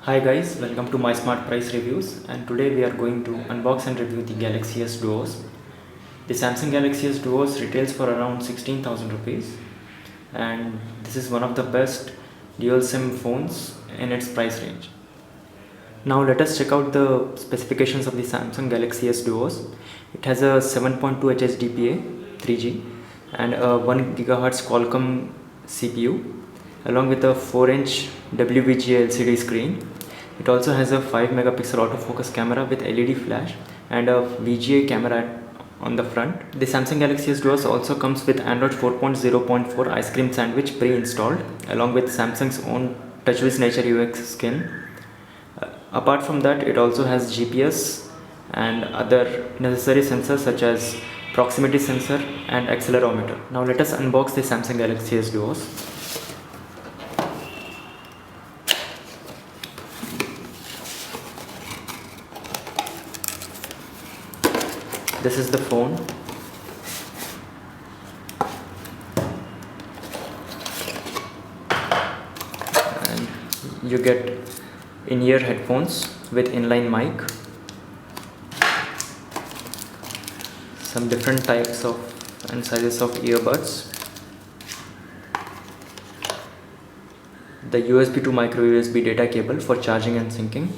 Hi guys, welcome to MySmartPrice reviews, and today we are going to unbox and review the Galaxy S Duos. The Samsung Galaxy S Duos retails for around 16,000 rupees, and this is one of the best dual SIM phones in its price range. Now let us check out the specifications of the Samsung Galaxy S Duos. It has a 7.2 HDPA 3G and a 1 GHz Qualcomm CPU along with a 4-inch WVGA LCD screen. It also has a 5 megapixel autofocus camera with LED flash and a VGA camera on the front. The Samsung Galaxy S Duos also comes with Android 4.0.4 Ice Cream Sandwich pre-installed along with Samsung's own TouchWiz Nature UX skin. Apart from that, it also has GPS and other necessary sensors such as proximity sensor and accelerometer. Now let us unbox the Samsung Galaxy S Duos. This is the phone. And you get in-ear headphones with inline mic, some different types of and sizes of earbuds, the USB to micro USB data cable for charging and syncing.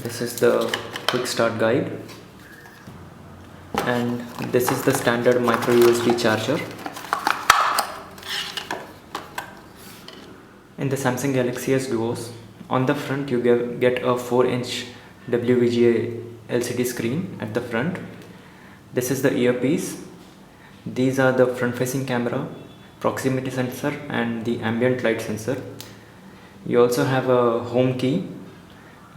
This is the quick start guide, and this is the standard micro USB charger. In the Samsung Galaxy S Duos, on the front you get a 4-inch WVGA LCD screen at the front. This is the earpiece. These are the front-facing camera, proximity sensor and the ambient light sensor. You also have a home key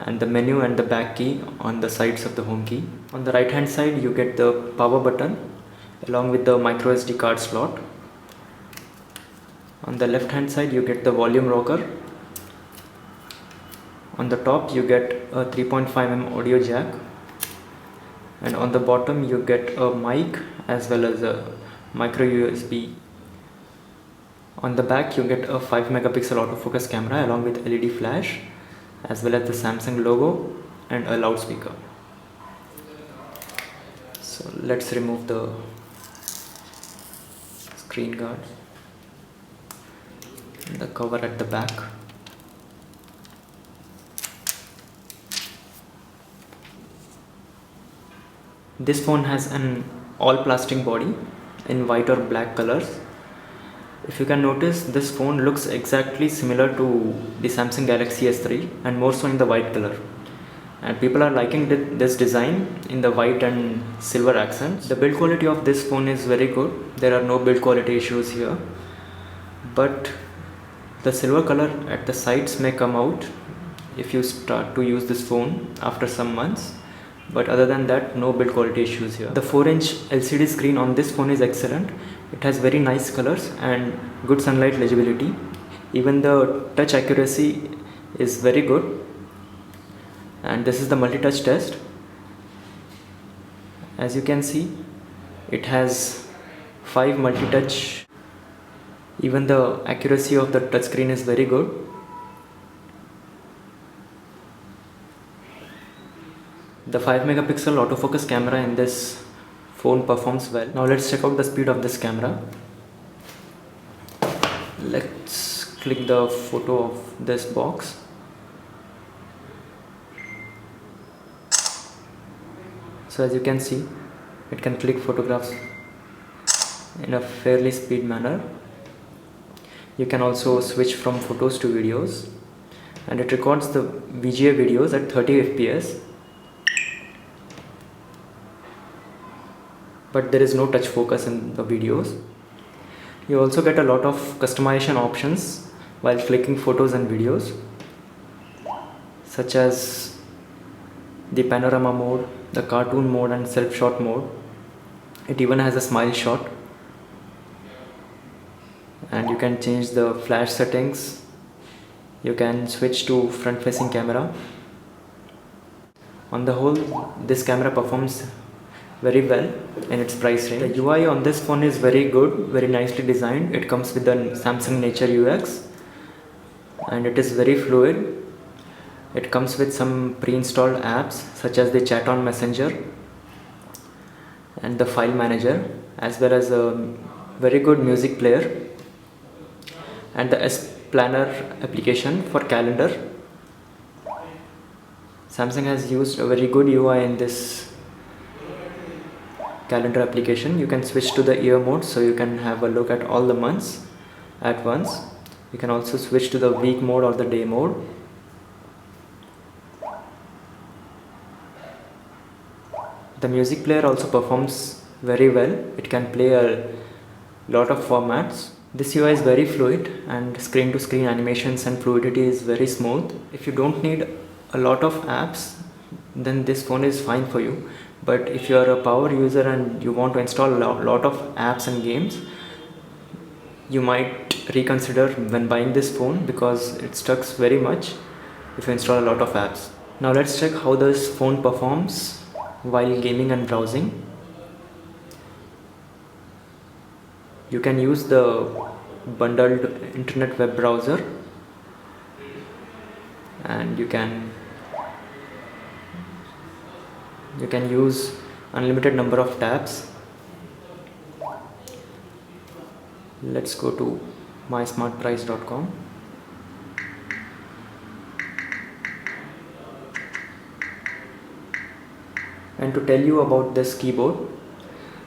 and the menu and the back key on the sides of the home key. On the right hand side you get the power button along with the micro SD card slot. On the left hand side you get the volume rocker. On the top you get a 3.5mm audio jack, and on the bottom you get a mic as well as a micro USB. On the back you get a 5 megapixel autofocus camera along with LED flash as well as the Samsung logo and a loudspeaker. So let's remove the screen guard, the cover at the back. This phone has an all plastic body in white or black colors. If you can notice, this phone looks exactly similar to the Samsung Galaxy S3 and more so in the white color. And people are liking this design in the white and silver accents. The build quality of this phone is very good. There are no build quality issues here. But the silver color at the sides may come out if you start to use this phone after some months. But other than that, no build quality issues here. The 4-inch LCD screen on this phone is excellent. It has very nice colors and good sunlight legibility. Even the touch accuracy is very good. And this is the multi-touch test. As you can see, it has 5 multi-touch. Even the accuracy of the touchscreen is very good. The 5 megapixel autofocus camera in this phone performs well. Now let's check out the speed of this camera. Let's click the photo of this box. So as you can see, it can click photographs in a fairly speed manner. You can also switch from photos to videos, and it records the VGA videos at 30 fps. But there is no touch focus in the videos. You also get a lot of customization options while clicking photos and videos, such as the panorama mode, the cartoon mode and self-shot mode. It even has a smile shot, and you can change the flash settings. You can switch to front-facing camera. On the whole, this camera performs very well in its price range. The UI on this phone is very good, very nicely designed. It comes with the Samsung Nature UX and it is very fluid. It comes with some pre-installed apps such as the Chat on Messenger and the File Manager, as well as a very good music player and the S Planner application for calendar. Samsung has used a very good UI in this calendar application. You can switch to the year mode so you can have a look at all the months at once. You can also switch to the week mode or the day mode. The music player also performs very well. It can play a lot of formats. This UI is very fluid and screen to screen animations and fluidity is very smooth. If you don't need a lot of apps, then this phone is fine for you. But if you are a power user and you want to install a lot of apps and games, you might reconsider when buying this phone because it stucks very much if you install a lot of apps. Now let's check how this phone performs while gaming and browsing. You can use the bundled internet web browser and you can use unlimited number of tabs. Let's go to MySmartPrice.com. And to tell you about this keyboard,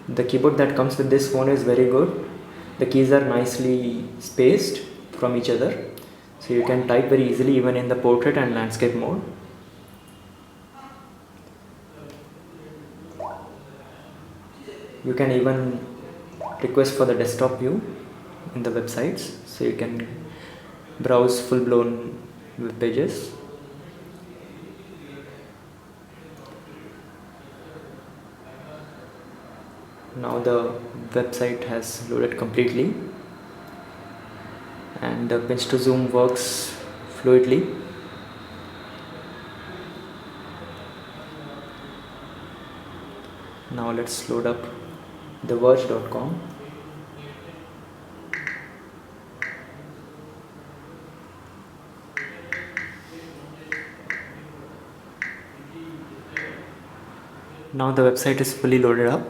the keyboard that comes with this phone is very good. The keys are nicely spaced from each other, so you can type very easily even in the portrait and landscape mode. You can even request for the desktop view in the websites, so you can browse full-blown web pages. Now the website has loaded completely and the pinch to zoom works fluidly. Now let's load up theverge.com. Now the website is fully loaded up.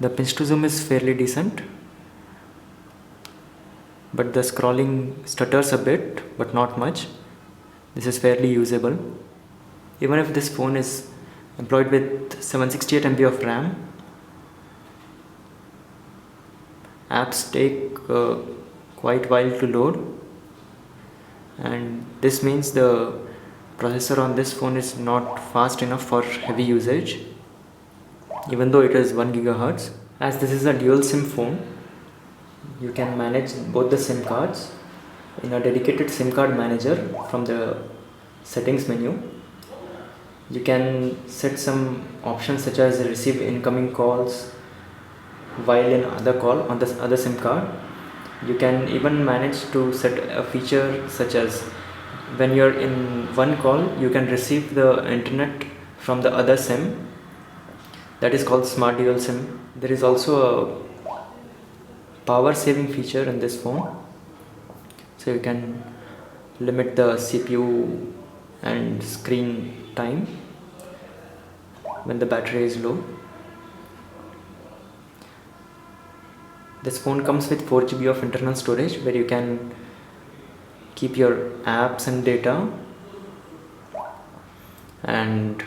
The pinch to zoom is fairly decent, but the scrolling stutters a bit, but not much. This is fairly usable. Even if this phone is employed with 768 MB of RAM, apps take quite a while to load, and this means the processor on this phone is not fast enough for heavy usage, even though it is 1 GHz. As this is a dual SIM phone, you can manage both the SIM cards in a dedicated SIM card manager from the settings menu. You can set some options such as receive incoming calls while in other call on the other SIM card. You can even manage to set a feature such as when you're in one call, you can receive the internet from the other SIM. That is called Smart Dual SIM. There is also a power saving feature in this phone, so you can limit the CPU and screen time when the battery is low. This phone comes with 4 GB of internal storage where you can keep your apps and data, and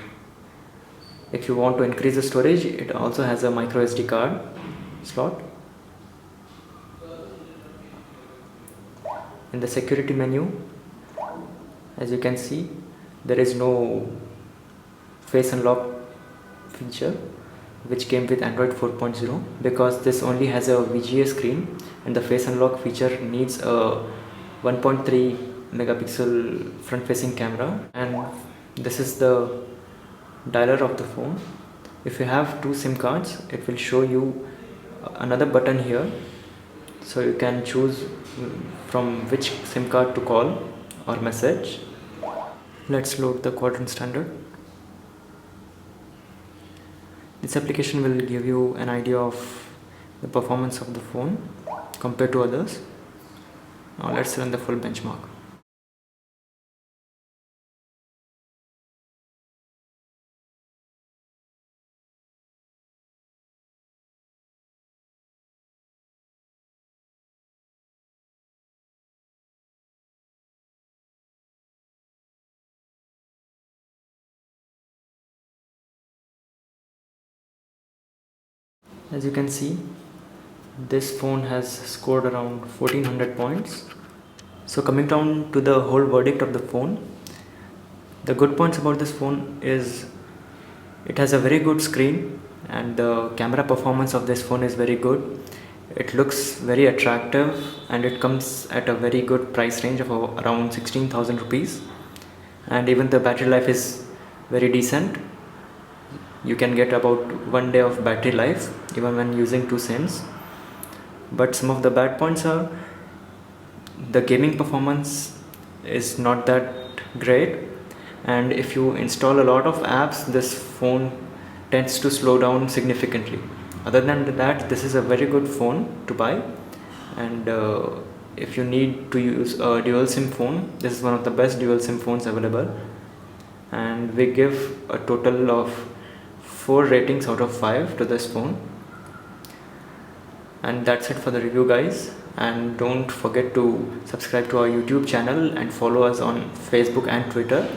if you want to increase the storage, it also has a micro SD card slot. In the security menu, as you can see, there is no face unlock feature which came with Android 4.0 because this only has a VGA screen, and the face unlock feature needs a 1.3 megapixel front facing camera, and this is the dialer of the phone. If you have two SIM cards, it will show you another button here, so you can choose from which SIM card to call or message. Let's load the quadrant standard. This application will give you an idea of the performance of the phone compared to others. Now let's run the full benchmark. As you can see, this phone has scored around 1400 points. So coming down to the whole verdict of the phone, the good points about this phone is it has a very good screen and the camera performance of this phone is very good. It looks very attractive and it comes at a very good price range of around 16,000 rupees, and even the battery life is very decent. You can get about 1 day of battery life even when using two SIMs. But some of the bad points are the gaming performance is not that great, and if you install a lot of apps, this phone tends to slow down significantly. Other than that, this is a very good phone to buy, and if you need to use a dual SIM phone, this is one of the best dual SIM phones available, and we give a total of 4 ratings out of 5 to this phone. And that's it for the review, guys, and don't forget to subscribe to our YouTube channel and follow us on Facebook and Twitter.